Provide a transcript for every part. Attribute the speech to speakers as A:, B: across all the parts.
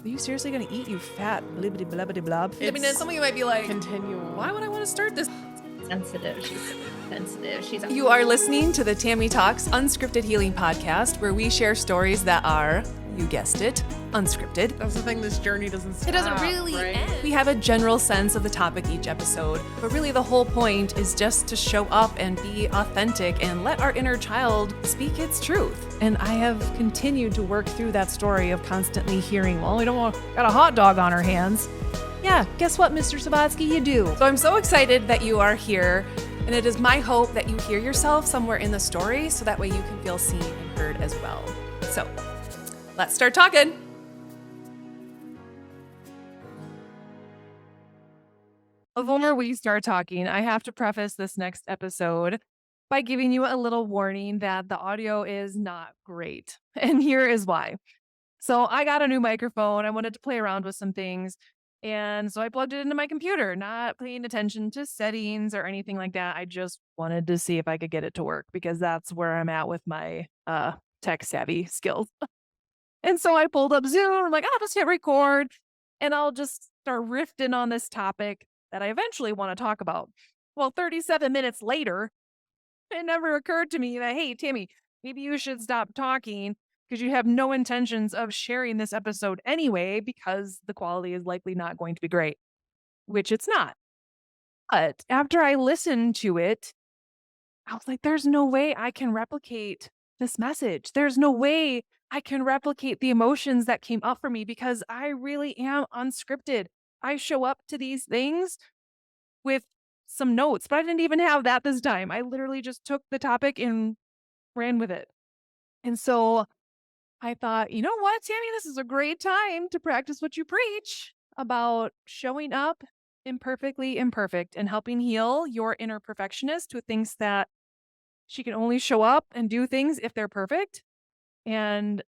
A: Are you seriously going to eat, you fat blibbity blabbity blob? I mean, some of you might be like,
B: Continual.
A: why would I want to start this?
C: Sensitive. She's sensitive.
A: You are listening to the Tami Talks Unscripted Healing Podcast, where we share stories that are, you guessed it, unscripted.
B: That's the thing, this journey doesn't stop.
A: It doesn't really
B: right?
A: end. We have a general sense of the topic each episode, but really the whole point is just to show up and be authentic and let our inner child speak its truth. And I have continued to work through that story of constantly hearing, well, we don't want, got a hot dog on our hands. Yeah, guess what, Mr. Sabatsky, you do. So I'm so excited that you are here, and it is my hope that you hear yourself somewhere in the story so that way you can feel seen and heard as well. So let's start talking. Before we start talking, I have to preface this next episode by giving you a little warning that the audio is not great. And here is why. So I got a new microphone. I wanted to play around with some things. And so I plugged it into my computer, not paying attention to settings or anything like that. I just wanted to see if I could get it to work because that's where I'm at with my tech savvy skills. And so I pulled up Zoom. I'm like, I'll just hit record and I'll just start riffing on this topic that I eventually want to talk about. Well, 37 minutes later, it never occurred to me that, hey, Tami, maybe you should stop talking because you have no intentions of sharing this episode anyway, because the quality is likely not going to be great, which it's not. But after I listened to it, I was like, there's no way I can replicate this message. There's no way I can replicate the emotions that came up for me because I really am unscripted. I show up to these things with some notes, but I didn't even have that this time. I literally just took the topic and ran with it. And so I thought, you know what, Tami, this is a great time to practice what you preach about showing up imperfectly imperfect and helping heal your inner perfectionist who thinks that she can only show up and do things if they're perfect. And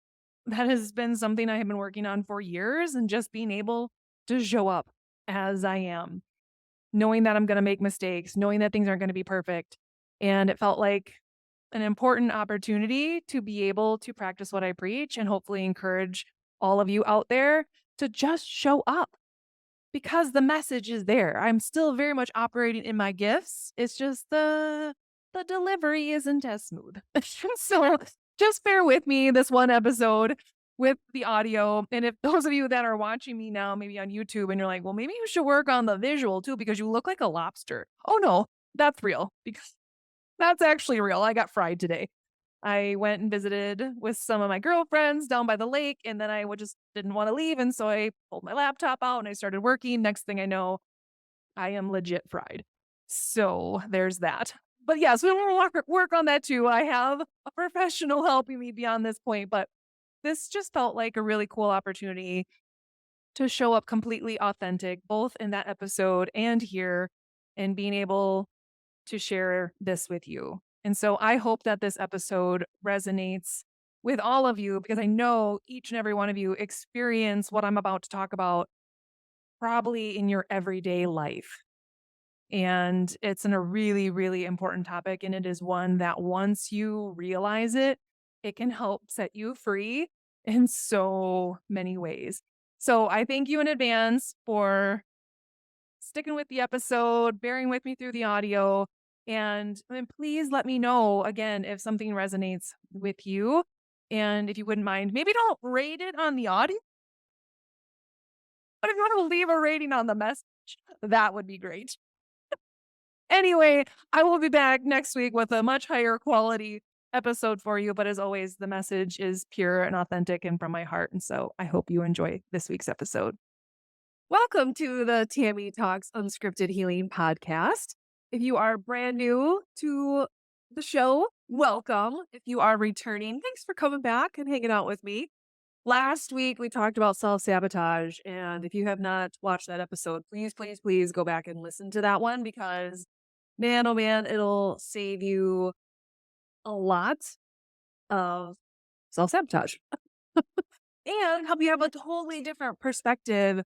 A: that has been something I have been working on for years, and just being able to show up as I am, knowing that I'm going to make mistakes, knowing that things aren't going to be perfect. And it felt like an important opportunity to be able to practice what I preach and hopefully encourage all of you out there to just show up because the message is there. I'm still very much operating in my gifts. It's just the delivery isn't as smooth. So just bear with me this one episode with the audio. And if those of you that are watching me now, maybe on YouTube, and you're like, well, maybe you should work on the visual too because you look like a lobster. Oh no, that's real because that's actually real. I got fried today. I went and visited with some of my girlfriends down by the lake, and then I just didn't want to leave. And so I pulled my laptop out and I started working. Next thing I know, I am legit fried. So there's that. But yes, we want to work on that too. I have a professional helping me beyond this point, but this just felt like a really cool opportunity to show up completely authentic, both in that episode and here, and being able to share this with you. And so I hope that this episode resonates with all of you because I know each and every one of you experience what I'm about to talk about probably in your everyday life. And it's a really, really important topic. And it is one that once you realize it, it can help set you free in so many ways. So I thank you in advance for sticking with the episode, bearing with me through the audio. And then please let me know again if something resonates with you. And if you wouldn't mind, maybe don't rate it on the audio, but if you want to leave a rating on the message, that would be great. Anyway, I will be back next week with a much higher quality episode for you. But as always, the message is pure and authentic and from my heart. And so I hope you enjoy this week's episode. Welcome to the Tami Talks Unscripted Healing Podcast. If you are brand new to the show, welcome. If you are returning, thanks for coming back and hanging out with me. Last week, we talked about self-sabotage. And if you have not watched that episode, please, please, please go back and listen to that one because, man, oh man, it'll save you a lot of self-sabotage and help you have a totally different perspective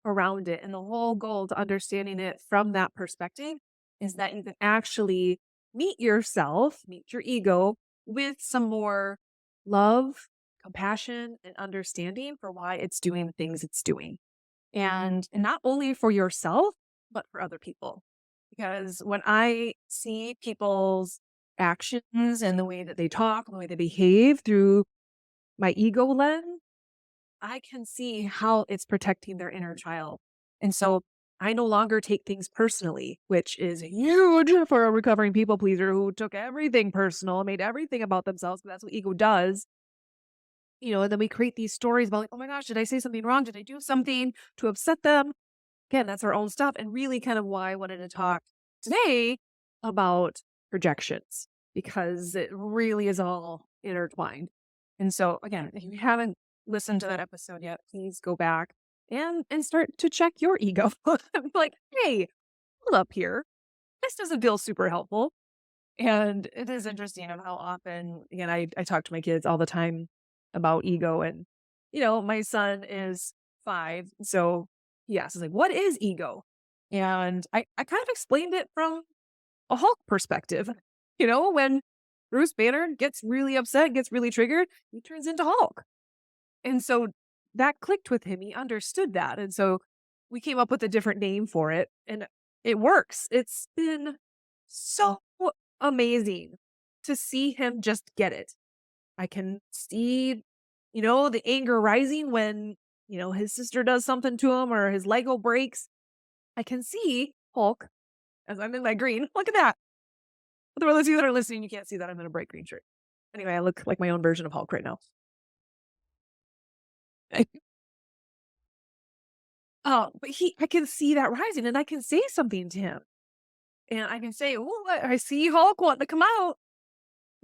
A: around it. And the whole goal to understanding it from that perspective is that you can actually meet yourself, meet your ego with some more love, compassion and understanding for why it's doing the things it's doing. And not only for yourself, but for other people. Because when I see people's actions and the way that they talk, the way they behave through my ego lens, I can see how it's protecting their inner child. And so I no longer take things personally, which is huge for a recovering people pleaser who took everything personal, made everything about themselves, because that's what ego does. And then we create these stories about like, oh my gosh, did I say something wrong? Did I do something to upset them? Again, that's our own stuff. And really kind of why I wanted to talk today about projections, because it really is all intertwined. And so again, if you haven't listened to that episode yet, please go back and start to check your ego. Like, hey, hold up here. This doesn't feel super helpful. And it is interesting of how often, again, I talk to my kids all the time about ego. And, my son is 5. So he asks, like, what is ego? And I kind of explained it from a Hulk perspective. When Bruce Banner gets really upset, gets really triggered, he turns into Hulk. And so that clicked with him. He understood that. And so we came up with a different name for it. And it works. It's been so amazing to see him just get it. I can see, the anger rising when, his sister does something to him or his Lego breaks. I can see Hulk as I'm in my green. Look at that. For those of you that are listening, you can't see that I'm in a bright green shirt. Anyway, I look like my own version of Hulk right now. But I can see that rising and I can say something to him. And I can say, oh, I see Hulk wanting to come out.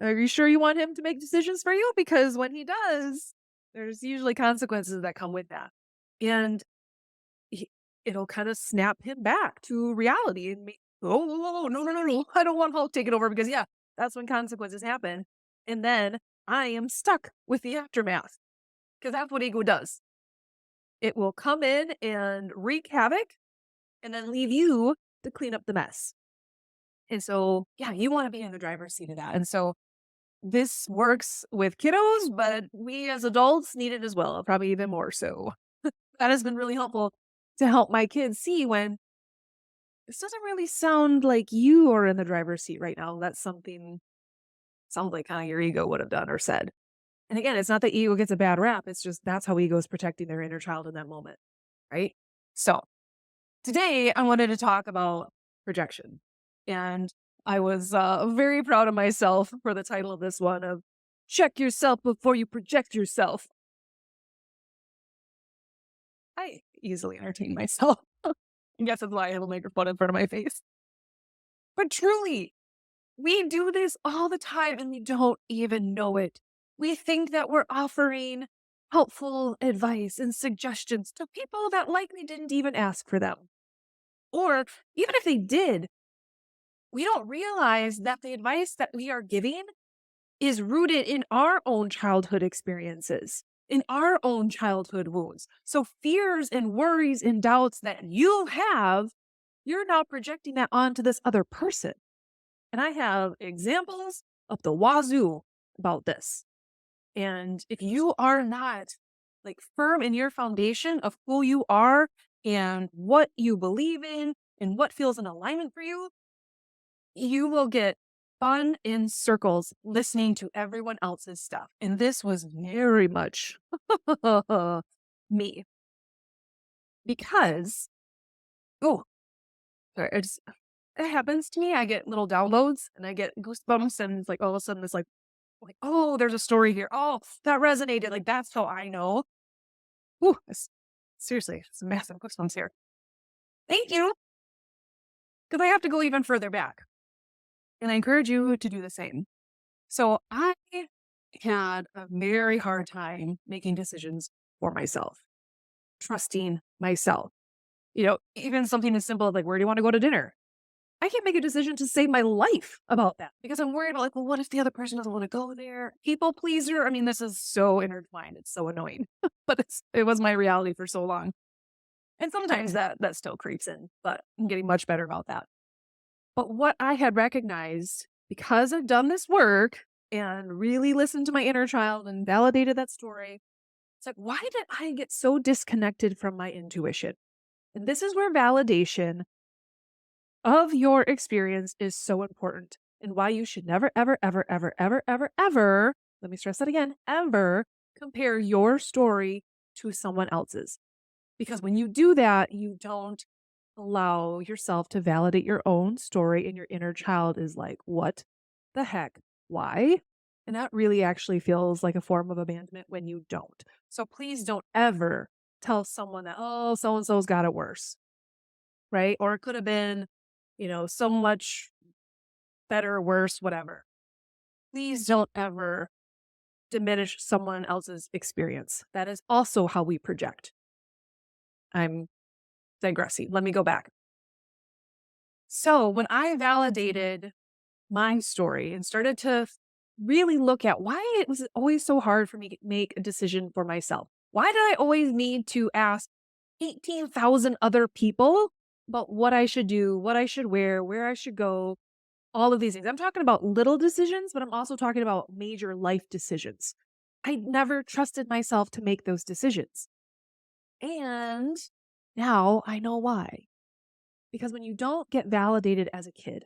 A: Are you sure you want him to make decisions for you? Because when he does, there's usually consequences that come with that. And it'll kind of snap him back to reality and make, oh, no, no, no, no. I don't want Hulk taking over because, yeah, that's when consequences happen. And then I am stuck with the aftermath because that's what ego does. It will come in and wreak havoc and then leave you to clean up the mess. And so, yeah, you want to be in the driver's seat of that. And so this works with kiddos, but we as adults need it as well, probably even more so. That has been really helpful to help my kids see when this doesn't really sound like you are in the driver's seat right now. That's something sounds like kind of your ego would have done or said. And again, it's not that ego gets a bad rap. It's just that's how ego is protecting their inner child in that moment. Right. So today I wanted to talk about projection. And I was very proud of myself for the title of this one of Check Yourself Before You Project Yourself. I easily entertain myself. I guess that's why I have a microphone in front of my face. But truly, we do this all the time and we don't even know it. We think that we're offering helpful advice and suggestions to people that likely didn't even ask for them. Or even if they did, we don't realize that the advice that we are giving is rooted in our own childhood experiences, in our own childhood wounds. So fears and worries and doubts that you have, you're now projecting that onto this other person. And I have examples of the wazoo about this. And if you are not like firm in your foundation of who you are and what you believe in and what feels in alignment for you, you will get fun in circles listening to everyone else's stuff. And this was very much me. Because, oh, sorry, it happens to me. I get little downloads and I get goosebumps and it's like all of a sudden it's like, oh, there's a story here. Oh, that resonated. Like that's how I know. Ooh, seriously, it's massive goosebumps here. Thank you. Because I have to go even further back. And I encourage you to do the same. So I had a very hard time making decisions for myself, trusting myself. Even something as simple as like, where do you want to go to dinner? I can't make a decision to save my life about that because I'm worried about like, well, what if the other person doesn't want to go there? People pleaser. I mean, this is so intertwined. It's so annoying, but it was my reality for so long. And sometimes that still creeps in, but I'm getting much better about that. But what I had recognized because I've done this work and really listened to my inner child and validated that story, it's like, why did I get so disconnected from my intuition? And this is where validation of your experience is so important and why you should never, ever, ever, ever, ever, ever, ever, let me stress that again, ever compare your story to someone else's. Because when you do that, you don't allow yourself to validate your own story, and your inner child is like, what the heck? Why? And that really actually feels like a form of abandonment when you don't. So please don't ever tell someone that, oh, so and so's got it worse, right? Or it could have been, so much better, worse, whatever. Please don't ever diminish someone else's experience. That is also how we project. I'm digressing. Let me go back. So when I validated my story and started to really look at why it was always so hard for me to make a decision for myself. Why did I always need to ask 18,000 other people about what I should do, what I should wear, where I should go, all of these things? I'm talking about little decisions, but I'm also talking about major life decisions. I never trusted myself to make those decisions. And now I know why. Because when you don't get validated as a kid,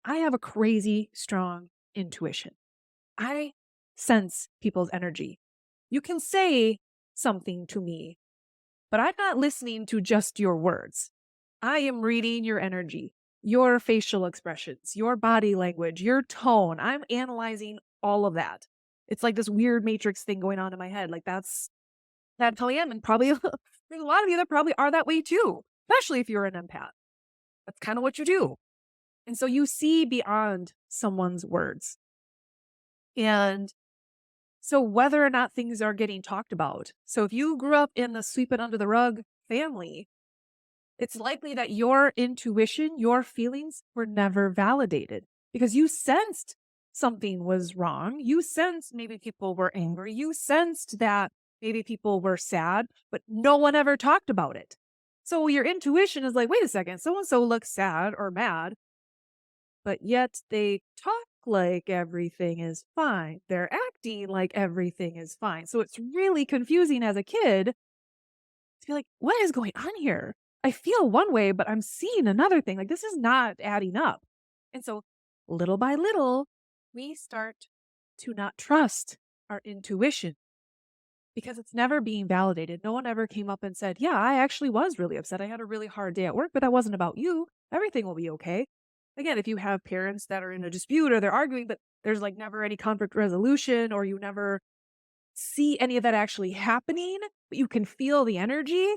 A: I have a crazy strong intuition. I sense people's energy. You can say something to me, but I'm not listening to just your words. I am reading your energy, your facial expressions, your body language, your tone. I'm analyzing all of that. It's like this weird matrix thing going on in my head. Like that's how I am. And probably there's a lot of you that probably are that way too, especially if you're an empath. That's kind of what you do. And so you see beyond someone's words. And so whether or not things are getting talked about. So if you grew up in the sweep it under the rug family, it's likely that your intuition, your feelings were never validated because you sensed something was wrong. You sensed maybe people were angry. You sensed that maybe people were sad, but no one ever talked about it. So your intuition is like, wait a second, so and so looks sad or mad, but yet they talk like everything is fine. They're acting like everything is fine. So it's really confusing as a kid to be like, what is going on here? I feel one way, but I'm seeing another thing. Like, this is not adding up. And so, little by little, we start to not trust our intuition because it's never being validated. No one ever came up and said, yeah, I actually was really upset. I had a really hard day at work, but that wasn't about you. Everything will be okay. Again, if you have parents that are in a dispute or they're arguing, but there's like never any conflict resolution, or you never see any of that actually happening, but you can feel the energy,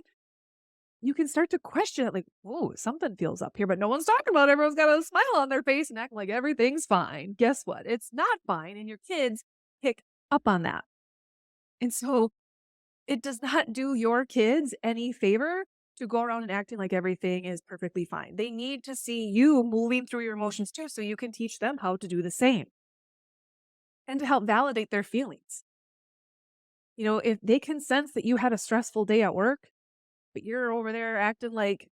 A: you can start to question it like, whoa, something feels up here, but no one's talking about it. Everyone's got a smile on their face and acting like everything's fine. Guess what? It's not fine. And your kids pick up on that. And so it does not do your kids any favor to go around and acting like everything is perfectly fine. They need to see you moving through your emotions too, so you can teach them how to do the same and to help validate their feelings. If they can sense that you had a stressful day at work, but you're over there acting like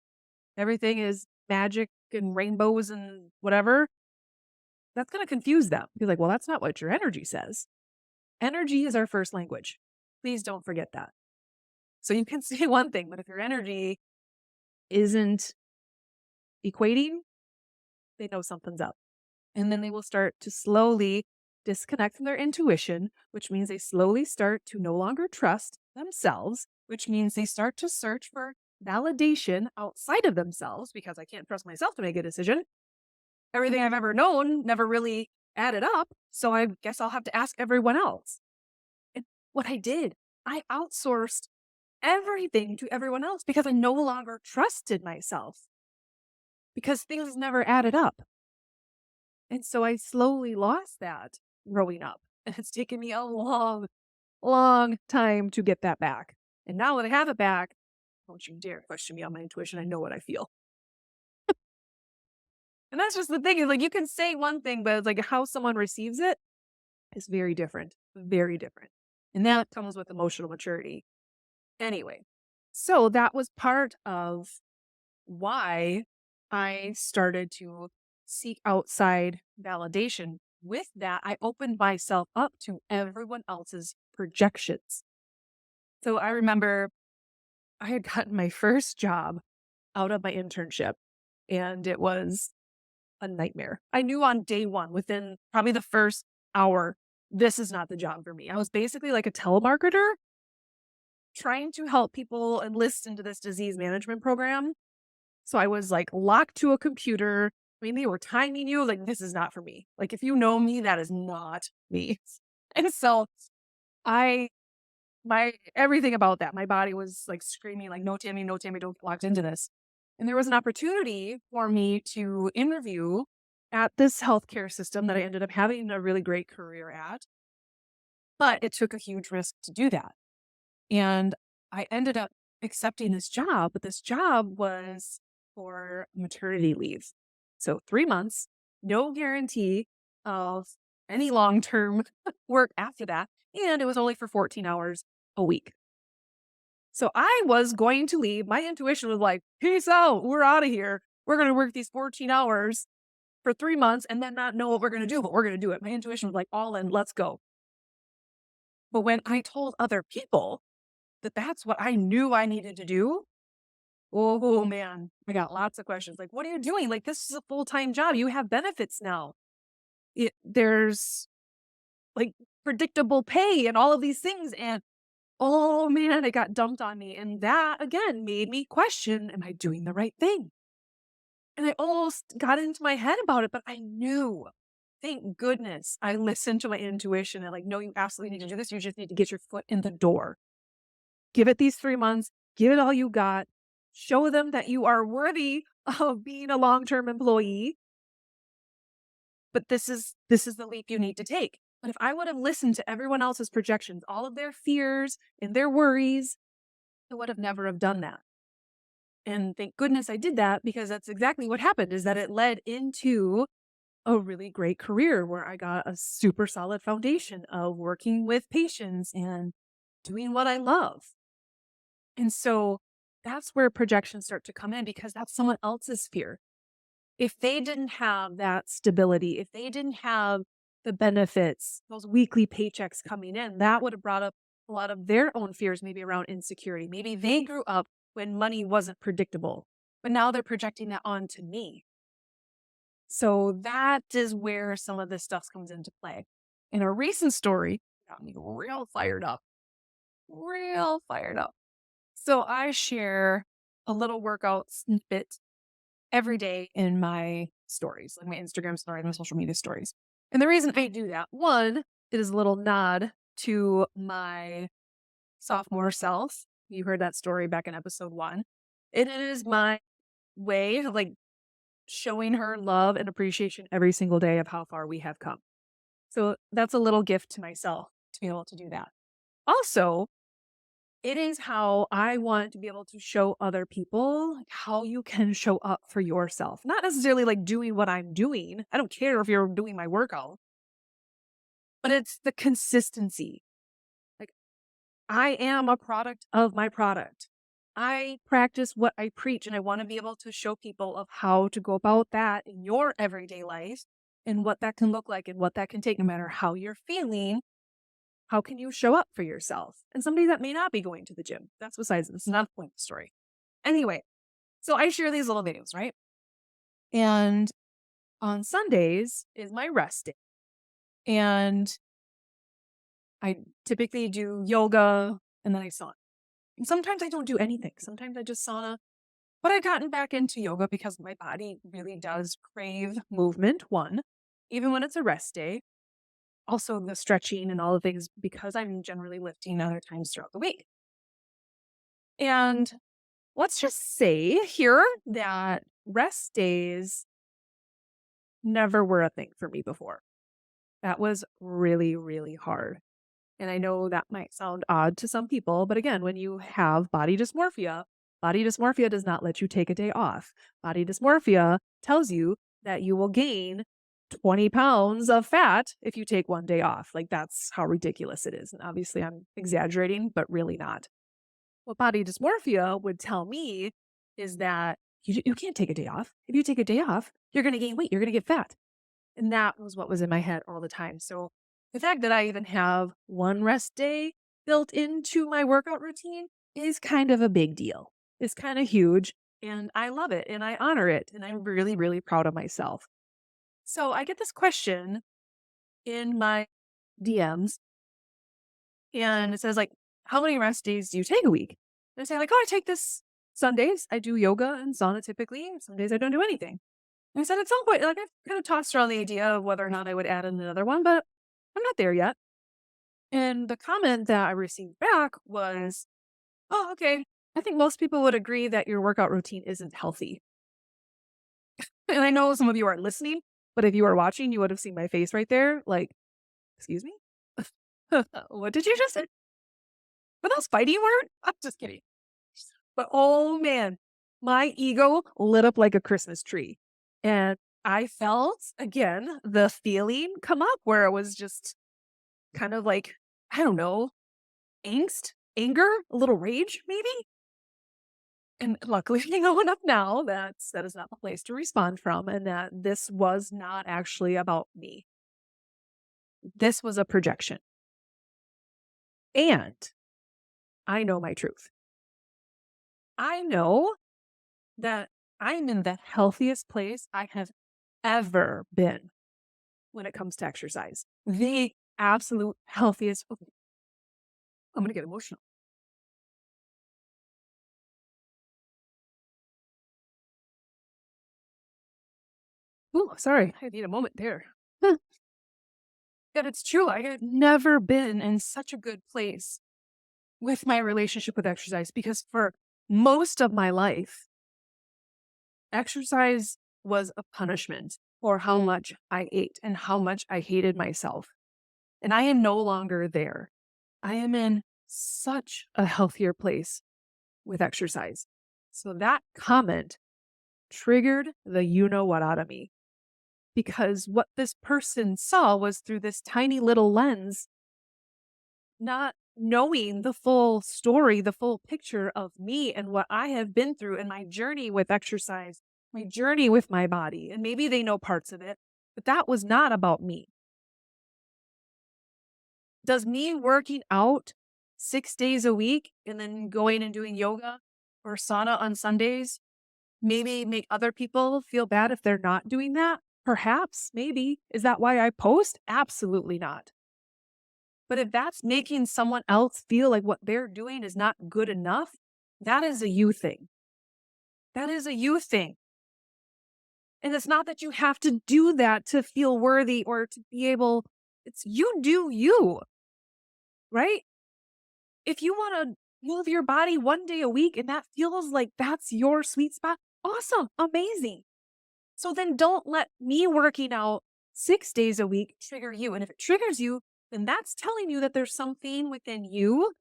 A: everything is magic and rainbows and whatever, that's going to confuse them. Be like, well, that's not what your energy says. Energy is our first language. Please don't forget that. So you can say one thing, but if your energy isn't equating, they know something's up. And then they will start to slowly disconnect from their intuition, which means they slowly start to no longer trust themselves, which means they start to search for validation outside of themselves because I can't trust myself to make a decision. Everything I've ever known never really added up. So I guess I'll have to ask everyone else. And what I did, I outsourced everything to everyone else because I no longer trusted myself because things never added up. And so I slowly lost that growing up. And it's taken me a long, long time to get that back. And now that I have it back, don't you dare question me on my intuition. I know what I feel. And that's just the thing is like you can say one thing, but it's like how someone receives it is very different. Very different. And that comes with emotional maturity. Anyway, so that was part of why I started to seek outside validation with that, I opened myself up to everyone else's projections. So I remember I had gotten my first job out of my internship, and it was a nightmare. I knew on day one, within probably the first hour, this is not the job for me. I was basically like a telemarketer trying to help people enlist into this disease management program. So I was like locked to a computer. I mean, they were timing you like, this is not for me. Like, if you know me, that is not me. And so I, everything about that, my body was like screaming, like, no, Tammy, no, Tammy, don't get locked into this. And there was an opportunity for me to interview at this healthcare system that I ended up having a really great career at. But it took a huge risk to do that. And I ended up accepting this job, but this job was for maternity leave. So 3 months, no guarantee of any long term work after that. And it was only for 14 hours a week. So I was going to leave. My intuition was like, peace out. We're out of here. We're going to work these 14 hours for 3 months and then not know what we're going to do, but we're going to do it. My intuition was like, all in, let's go. But when I told other people that that's what I knew I needed to do, oh man, I got lots of questions. Like, what are you doing? Like, this is a full-time job. You have benefits now. There's like predictable pay and all of these things. And oh man, it got dumped on me. And that again made me question, am I doing the right thing? And I almost got into my head about it, but I knew. Thank goodness I listened to my intuition and like, no, you absolutely need to do this. You just need to get your foot in the door. Give it these 3 months, give it all you got, show them that you are worthy of being a long-term employee. But this is the leap you need to take. But if I would have listened to everyone else's projections, all of their fears and their worries, I would have never have done that. And thank goodness I did that because that's exactly what happened is that it led into a really great career where I got a super solid foundation of working with patients and doing what I love. And so that's where projections start to come in because that's someone else's fear. If they didn't have that stability, if they didn't have the benefits, those weekly paychecks coming in, that would have brought up a lot of their own fears, maybe around insecurity. Maybe they grew up when money wasn't predictable, but now they're projecting that onto me. So that is where some of this stuff comes into play. In a recent story, got me real fired up. So I share a little workout snippet every day in my stories, like my Instagram stories, my social media stories. And the reason I do that, one, it is a little nod to my sophomore self. You heard that story back in episode 1. It is my way of like showing her love and appreciation every single day of how far we have come. So that's a little gift to myself to be able to do that. Also, it is how I want to be able to show other people like, how you can show up for yourself. Not necessarily like doing what I'm doing. I don't care if you're doing my workout, but it's the consistency. Like, I am a product of my product. I practice what I preach, and I want to be able to show people of how to go about that in your everyday life and what that can look like and what that can take no matter how you're feeling. How can you show up for yourself? And somebody that may not be going to the gym. That's besides, this is not the point of the story. Anyway, so I share these little videos, right? And on Sundays is my rest day. And I typically do yoga and then I sauna. And sometimes I don't do anything. Sometimes I just sauna. But I've gotten back into yoga because my body really does crave movement, one, even when it's a rest day. Also, the stretching and all the things because I'm generally lifting other times throughout the week. And let's just say here that rest days never were a thing for me before. That was really, really hard. And I know that might sound odd to some people, but again, when you have body dysmorphia does not let you take a day off. Body dysmorphia tells you that you will gain 20 pounds of fat if you take one day off. Like, that's how ridiculous it is. And obviously, I'm exaggerating, but really not. What body dysmorphia would tell me is that you can't take a day off. If you take a day off, you're going to gain weight, you're going to get fat. And that was what was in my head all the time. So the fact that I even have one rest day built into my workout routine is kind of a big deal. It's kind of huge. And I love it and I honor it. And I'm really, really proud of myself. So I get this question in my DMs and it says, like, how many rest days do you take a week? And I say, like, oh, I take this Sundays. I do yoga and sauna typically. Some days I don't do anything. And I said, at some point, like, I've kind of tossed around the idea of whether or not I would add in another one, but I'm not there yet. And the comment that I received back was, oh, okay. I think most people would agree that your workout routine isn't healthy. And I know some of you aren't listening, but if you are watching, you would have seen my face right there. Like, excuse me? What did you just say? Were those fighting words? I'm just kidding. But oh man, my ego lit up like a Christmas tree. And I felt again the feeling come up where it was just kind of like, I don't know, angst, anger, a little rage, maybe. And luckily, I know enough now that is not the place to respond from, and that this was not actually about me. This was a projection. And I know my truth. I know that I'm in the healthiest place I have ever been when it comes to exercise. The absolute healthiest. I'm going to get emotional. Ooh, sorry. I need a moment there. Huh. But it's true. I have never been in such a good place with my relationship with exercise because for most of my life, exercise was a punishment for how much I ate and how much I hated myself. And I am no longer there. I am in such a healthier place with exercise. So that comment triggered the you know what out of me because what this person saw was through this tiny little lens, not knowing the full story, the full picture of me and what I have been through and my journey with exercise, my journey with my body. And maybe they know parts of it, but that was not about me. Does me working out 6 days a week and then going and doing yoga or sauna on Sundays maybe make other people feel bad if they're not doing that? Perhaps, maybe. Is that why I post? Absolutely not. But if that's making someone else feel like what they're doing is not good enough, that is a you thing. That is a you thing. And it's not that you have to do that to feel worthy or to be able, it's you do you, right? If you want to move your body 1 day a week and that feels like that's your sweet spot, awesome, amazing. So then don't let me working out 6 days a week trigger you. And if it triggers you, then that's telling you that there's something within you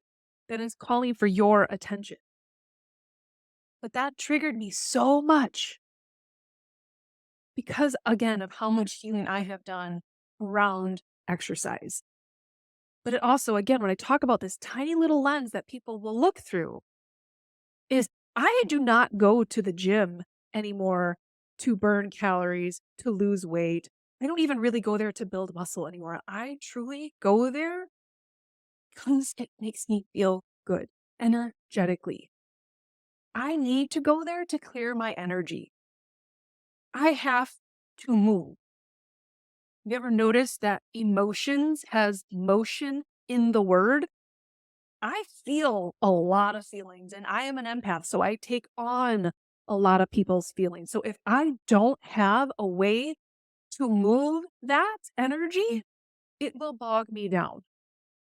A: that is calling for your attention. But that triggered me so much because, again, of how much healing I have done around exercise. But it also, again, when I talk about this tiny little lens that people will look through, is I do not go to the gym anymore to burn calories, to lose weight. I don't even really go there to build muscle anymore. I truly go there because it makes me feel good energetically. I need to go there to clear my energy. I have to move. You ever notice that emotions has motion in the word? I feel a lot of feelings and I am an empath, so I take on a lot of people's feelings. So if I don't have a way to move that energy, it will bog me down.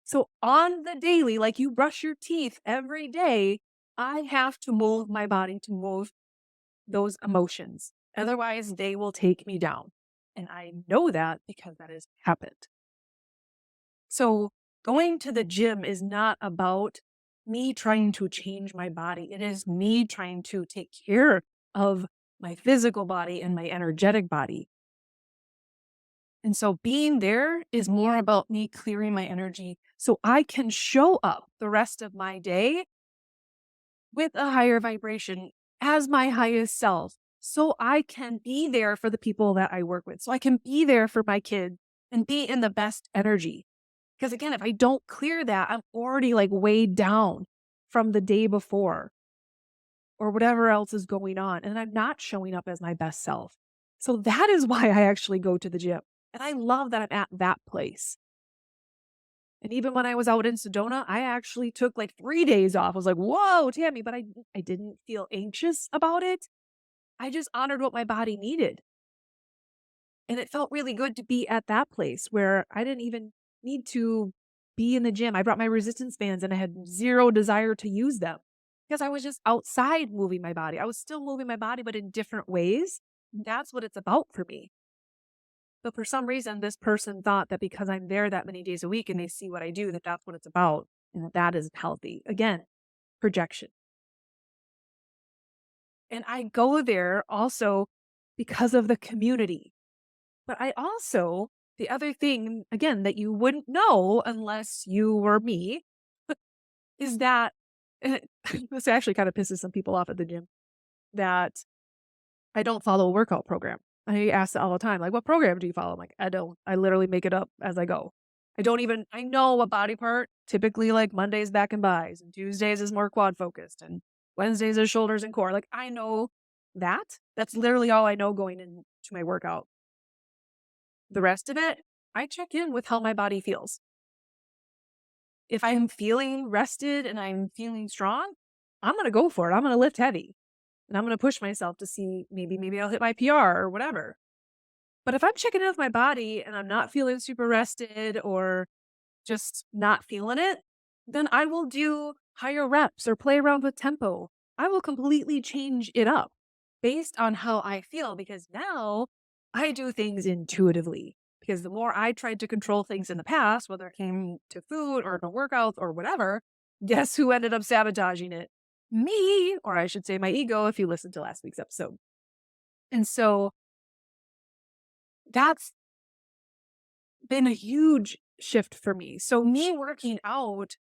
A: So on the daily, like you brush your teeth every day, I have to move my body to move those emotions. Otherwise, they will take me down. And I know that because that has happened. So going to the gym is not about me trying to change my body. It is me trying to take care of my physical body and my energetic body. And so being there is more about me clearing my energy so I can show up the rest of my day with a higher vibration as my highest self so I can be there for the people that I work with, so I can be there for my kids and be in the best energy. Because again, if I don't clear that, I'm already like weighed down from the day before or whatever else is going on, and I'm not showing up as my best self. So that is why I actually go to the gym. And I love that I'm at that place. And even when I was out in Sedona, I actually took like 3 days off. I was like, whoa, Tammy, but I didn't feel anxious about it. I just honored what my body needed. And it felt really good to be at that place where I didn't even need to be in the gym. I brought my resistance bands and I had zero desire to use them because I was just outside moving my body. I was still moving my body, but in different ways. That's what it's about for me. But for some reason, this person thought that because I'm there that many days a week and they see what I do, that that's what it's about and that that isn't healthy. Again, projection. And I go there also because of the community. But I also, the other thing, again, that you wouldn't know unless you were me, is that and this actually kind of pisses some people off at the gym that I don't follow a workout program. I ask that all the time, like, what program do you follow? I'm like, I don't. I literally make it up as I go. I don't even, I know a body part, typically like Mondays back and buys, and Tuesdays is more quad focused, and Wednesdays is shoulders and core. Like, I know that. That's literally all I know going into my workout. The rest of it, I check in with how my body feels. If I'm feeling rested and I'm feeling strong, I'm going to go for it. I'm going to lift heavy and I'm going to push myself to see maybe I'll hit my PR or whatever. But if I'm checking in with my body and I'm not feeling super rested or just not feeling it, then I will do higher reps or play around with tempo. I will completely change it up based on how I feel because now I do things intuitively. Because the more I tried to control things in the past, whether it came to food or to workouts or whatever, guess who ended up sabotaging it? Me, or I should say my ego if you listened to last week's episode. And so that's been a huge shift for me. So me working out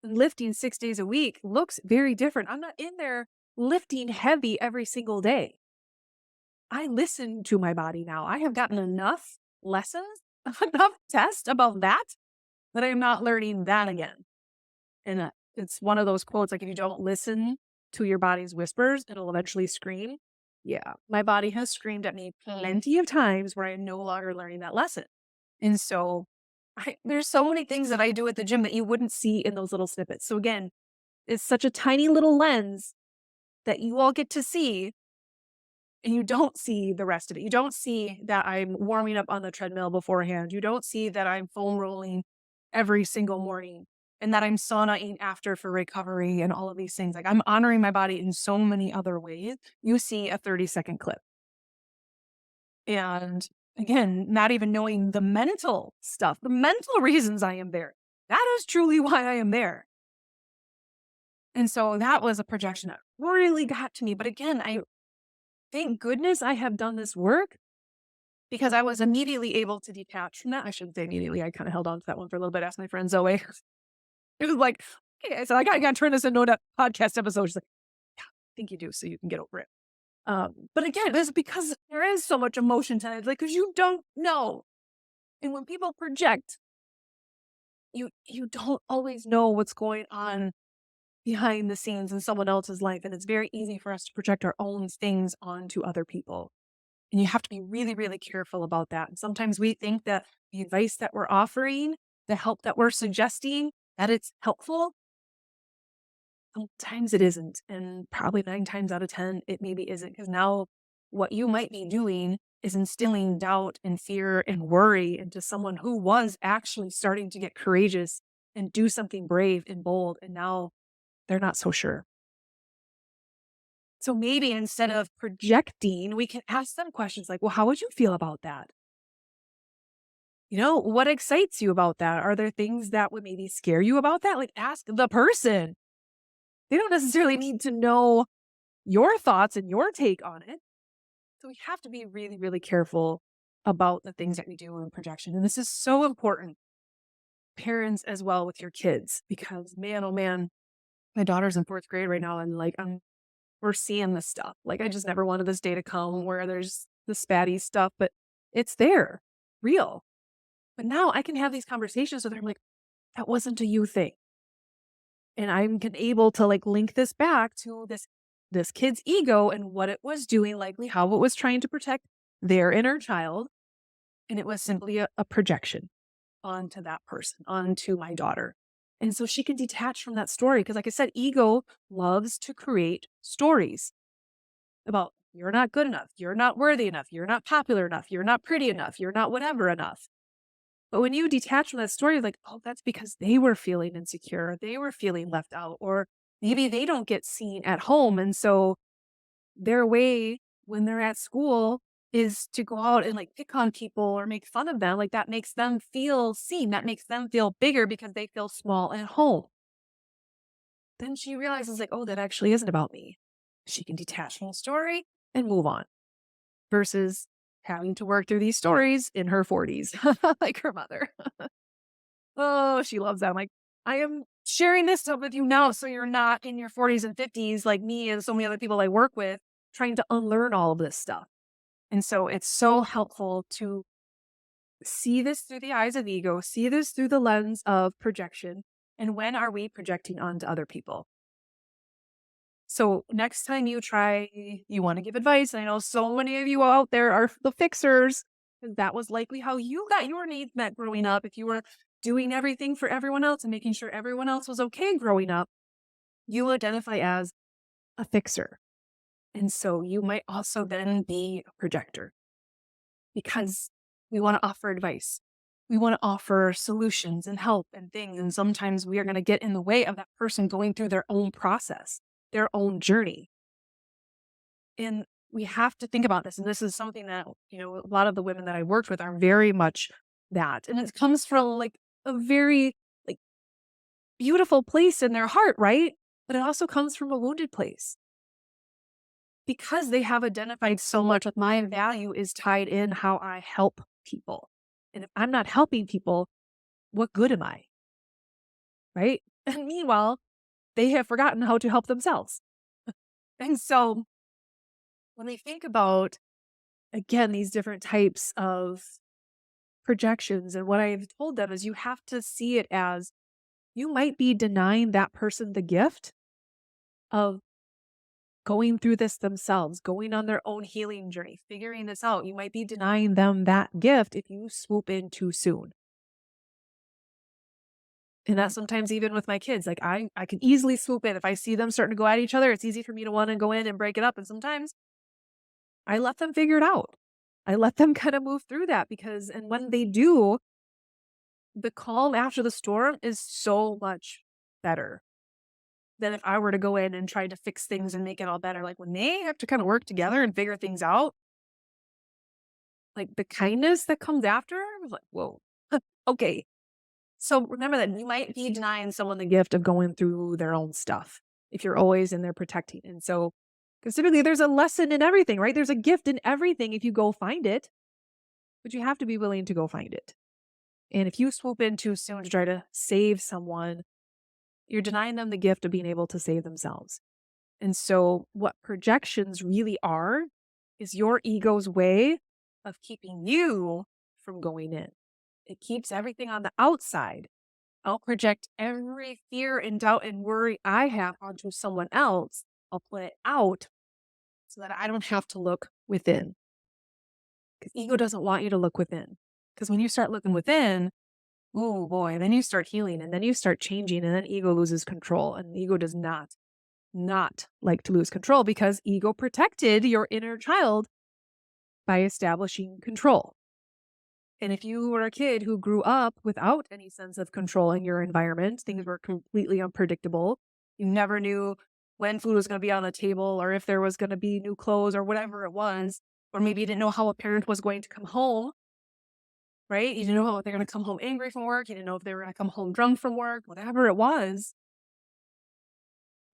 A: and lifting 6 days a week looks very different. I'm not in there lifting heavy every single day. I listen to my body now. I have gotten enough lessons, enough tests about that, that I am not learning that again. And it's one of those quotes like, if you don't listen to your body's whispers, it'll eventually scream. Yeah, my body has screamed at me plenty of times where I'm no longer learning that lesson. And so there's so many things that I do at the gym that you wouldn't see in those little snippets. So again, it's such a tiny little lens that you all get to see and you don't see the rest of it. You don't see that I'm warming up on the treadmill beforehand. You don't see that I'm foam rolling every single morning and that I'm saunaing after for recovery and all of these things. Like I'm honoring my body in so many other ways. You see a 30-second clip. And again, not even knowing the mental stuff, the mental reasons I am there. That is truly why I am there. And so that was a projection that really got to me. But again, I thank goodness I have done this work because I was immediately able to detach from that. I shouldn't say immediately. I kind of held on to that one for a little bit. Asked my friend Zoe. It was like, okay, so I got to turn this into a podcast episode. She's like, yeah, I think you do, so you can get over it. But again, it's because there is so much emotion to it, like, because you don't know. And when people project, you don't always know what's going on behind the scenes in someone else's life. And it's very easy for us to project our own things onto other people. And you have to be really, really careful about that. And sometimes we think that the advice that we're offering, the help that we're suggesting, that it's helpful. Sometimes it isn't. And probably 9 times out of 10, it maybe isn't. Because now what you might be doing is instilling doubt and fear and worry into someone who was actually starting to get courageous and do something brave and bold. And now they're not so sure. So maybe instead of projecting, we can ask them questions like, well, how would you feel about that? You know, what excites you about that? Are there things that would maybe scare you about that? Like, ask the person. They don't necessarily need to know your thoughts and your take on it. So we have to be really, really careful about the things that we do in projection. And this is so important, parents as well, with your kids, because man, oh man, my daughter's in 4th grade right now. And like, we're seeing this stuff. Like, I just never wanted this day to come where there's the spatty stuff, but it's there, real. But now I can have these conversations with her. I'm like, that wasn't a you thing. And able to like link this back to this kid's ego and what it was doing, likely how it was trying to protect their inner child. And it was simply a projection onto that person, onto my daughter. And so she can detach from that story. Because, like I said, ego loves to create stories about you're not good enough, you're not worthy enough, you're not popular enough, you're not pretty enough, you're not whatever enough. But when you detach from that story, like, oh, that's because they were feeling insecure, they were feeling left out, or maybe they don't get seen at home. And so their way when they're at school is to go out and like pick on people or make fun of them. Like that makes them feel seen. That makes them feel bigger because they feel small at home. Then she realizes like, oh, that actually isn't about me. She can detach from the story and move on versus having to work through these stories in her 40s, like her mother. Oh, she loves that. I'm like, I am sharing this stuff with you now so you're not in your 40s and 50s like me and so many other people I work with trying to unlearn all of this stuff. And so it's so helpful to see this through the eyes of ego, see this through the lens of projection. And when are we projecting onto other people? So next time you want to give advice. I know so many of you out there are the fixers, and that was likely how you got your needs met growing up. If you were doing everything for everyone else and making sure everyone else was okay growing up, you identify as a fixer. And so you might also then be a projector because we want to offer advice. We want to offer solutions and help and things. And sometimes we are going to get in the way of that person going through their own process, their own journey. And we have to think about this. And this is something that, a lot of the women that I worked with are very much that. And it comes from like a very like beautiful place in their heart, right? But it also comes from a wounded place because they have identified so much with my value is tied in how I help people. And if I'm not helping people, what good am I? Right? And meanwhile, they have forgotten how to help themselves. And so when we think about, again, these different types of projections, and what I've told them is you have to see it as you might be denying that person the gift of going through this themselves, going on their own healing journey, figuring this out. You might be denying them that gift if you swoop in too soon. And that's sometimes even with my kids. Like I can easily swoop in. If I see them starting to go at each other, it's easy for me to want to go in and break it up. And sometimes I let them figure it out. I let them kind of move through that because, and when they do, the calm after the storm is so much better than if I were to go in and try to fix things and make it all better. Like when they have to kind of work together and figure things out, like the kindness that comes after, I was like, whoa, okay. So remember that you might be denying someone the gift of going through their own stuff if you're always in there protecting. And so, because typically there's a lesson in everything, right? There's a gift in everything if you go find it, but you have to be willing to go find it. And if you swoop in too soon to try to save someone, you're denying them the gift of being able to save themselves. And so, what projections really are is your ego's way of keeping you from going in. It keeps everything on the outside. I'll project every fear and doubt and worry I have onto someone else. I'll put it out so that I don't have to look within. Because ego doesn't want you to look within. Because when you start looking within, oh boy, then you start healing and then you start changing and then ego loses control. And ego does not like to lose control because ego protected your inner child by establishing control. And if you were a kid who grew up without any sense of controlling your environment, things were completely unpredictable. You never knew when food was going to be on the table or if there was going to be new clothes or whatever it was. Or maybe you didn't know how a parent was going to come home, right? You didn't know how they're going to come home angry from work. You didn't know if they were going to come home drunk from work, whatever it was.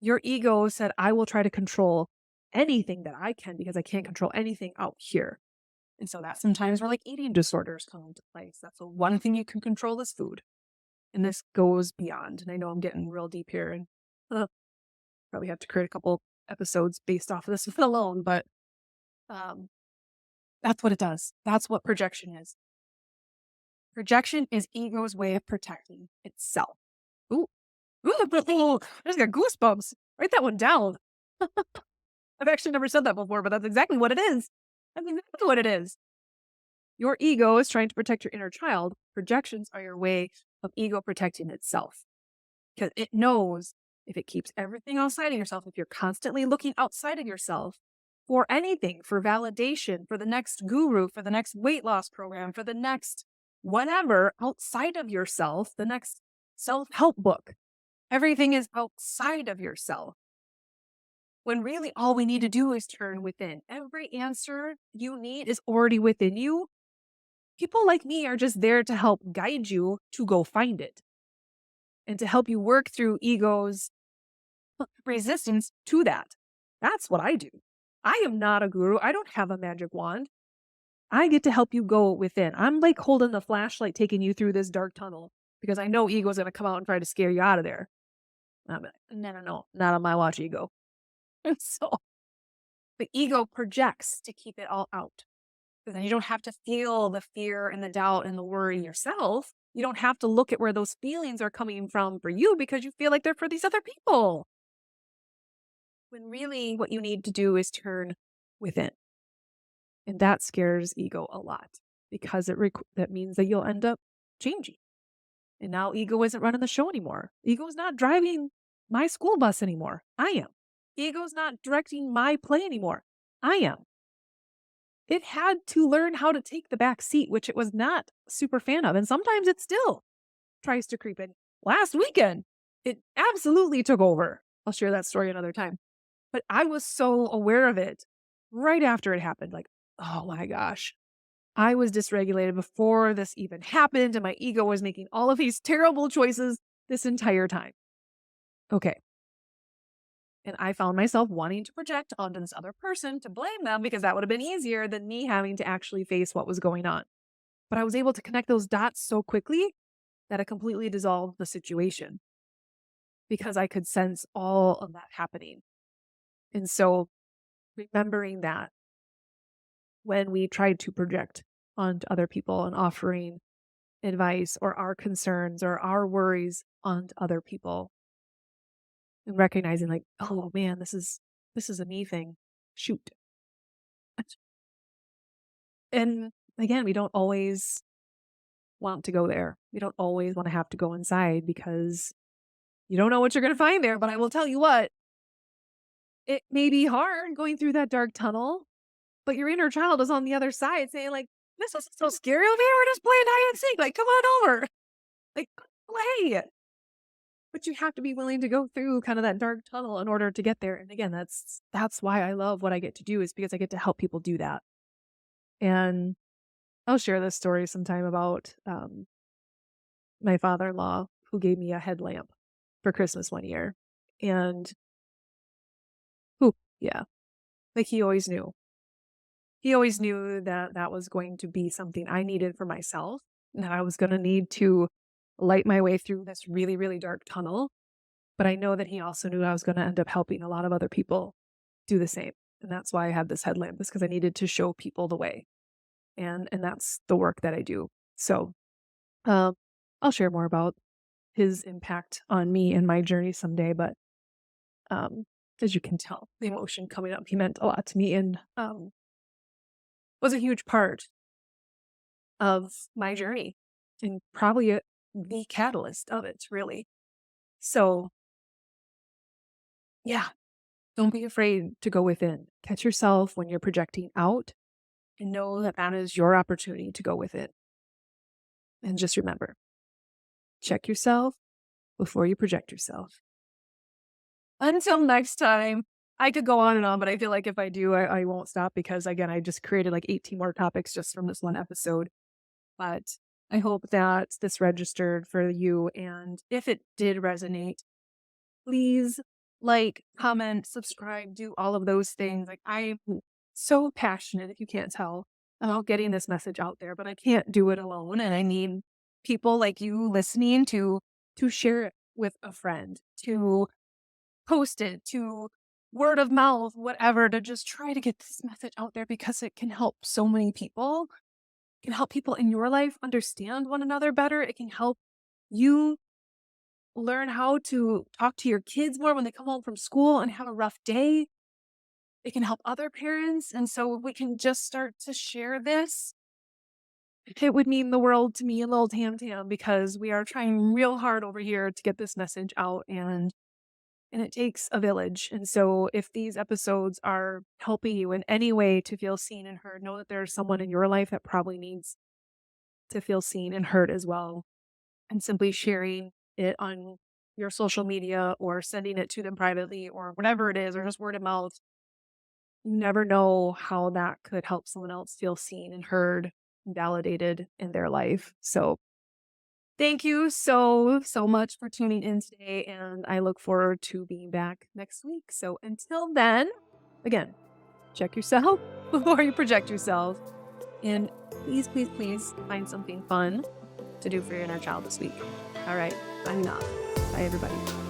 A: Your ego said, I will try to control anything that I can because I can't control anything out here. And so that sometimes where like eating disorders come into place. That's the one thing you can control is food. And this goes beyond. And I know I'm getting real deep here and probably have to create a couple episodes based off of this one alone, but um, that's what it does. That's what projection is. Projection is ego's way of protecting itself. Ooh, ooh, I just got goosebumps. Write that one down. I've actually never said that before, but that's exactly what it is. That's exactly what it is. Your ego is trying to protect your inner child. Projections are your way of ego protecting itself because it knows if it keeps everything outside of yourself, if you're constantly looking outside of yourself for anything, for validation, for the next guru, for the next weight loss program, for the next whatever outside of yourself, the next self help book, everything is outside of yourself. When really all we need to do is turn within. Every answer you need is already within you. People like me are just there to help guide you to go find it and to help you work through ego's resistance to that. That's what I do. I am not a guru. I don't have a magic wand. I get to help you go within. I'm like holding the flashlight, taking you through this dark tunnel because I know ego's going to come out and try to scare you out of there. I'm like, no, not on my watch, ego. And so the ego projects to keep it all out. So then you don't have to feel the fear and the doubt and the worry yourself. You don't have to look at where those feelings are coming from for you because you feel like they're for these other people. When really what you need to do is turn within. And that scares ego a lot because that means that you'll end up changing. And now ego isn't running the show anymore. Ego is not driving my school bus anymore. I am. Ego's not directing my play anymore. I am. It had to learn how to take the back seat, which it was not a super fan of. And sometimes it still tries to creep in. Last weekend, it absolutely took over. I'll share that story another time. But I was so aware of it right after it happened. Like, oh my gosh, I was dysregulated before this even happened. And my ego was making all of these terrible choices this entire time. Okay. And I found myself wanting to project onto this other person to blame them because that would have been easier than me having to actually face what was going on. But I was able to connect those dots so quickly that it completely dissolved the situation because I could sense all of that happening. And so remembering that when we tried to project onto other people and offering advice or our concerns or our worries onto other people, and recognizing like, oh man, this is a me thing. Shoot. And again, we don't always want to go there. We don't always want to have to go inside because you don't know what you're going to find there. But I will tell you what, it may be hard going through that dark tunnel, but your inner child is on the other side saying like, this isn't so scary over here. We're just playing hide and seek. Like, come on over. Like, play. But you have to be willing to go through kind of that dark tunnel in order to get there. And again, that's why I love what I get to do is because I get to help people do that. And I'll share this story sometime about my father-in-law who gave me a headlamp for Christmas one year. And yeah, like he always knew. He always knew that that was going to be something I needed for myself, and that I was going to need to light my way through this really, really dark tunnel. But I know that he also knew I was going to end up helping a lot of other people do the same. And that's why I had this headlamp, is because I needed to show people the way. And that's the work that I do. So I'll share more about his impact on me and my journey someday. But as you can tell, the emotion coming up, he meant a lot to me and was a huge part of my journey and probably the catalyst of it, really. So, yeah, don't be afraid to go within. Catch yourself when you're projecting out and know that that is your opportunity to go with it. And just remember, check yourself before you project yourself. Until next time, I could go on and on, but I feel like if I do, I won't stop because, again, I just created like 18 more topics just from this one episode. But I hope that this registered for you. And if it did resonate, please like, comment, subscribe, do all of those things. Like, I'm so passionate, if you can't tell, about getting this message out there, but I can't do it alone. And I need people like you listening to share it with a friend, to post it, to word of mouth, whatever, to just try to get this message out there because it can help so many people. It can help people in your life understand one another better. It can help you learn how to talk to your kids more when they come home from school and have a rough day. It can help other parents. And so we can just start to share this. It would mean the world to me and little Tam Tam because we are trying real hard over here to get this message out and it takes a village. And so if these episodes are helping you in any way to feel seen and heard, know that there's someone in your life that probably needs to feel seen and heard as well. And simply sharing it on your social media or sending it to them privately or whatever it is, or just word of mouth. You never know how that could help someone else feel seen and heard, and validated in their life. So thank you so much for tuning in today. And I look forward to being back next week. So until then, again, check yourself before you project yourself. And please find something fun to do for your inner child this week. All right, I'm enough. Bye, everybody.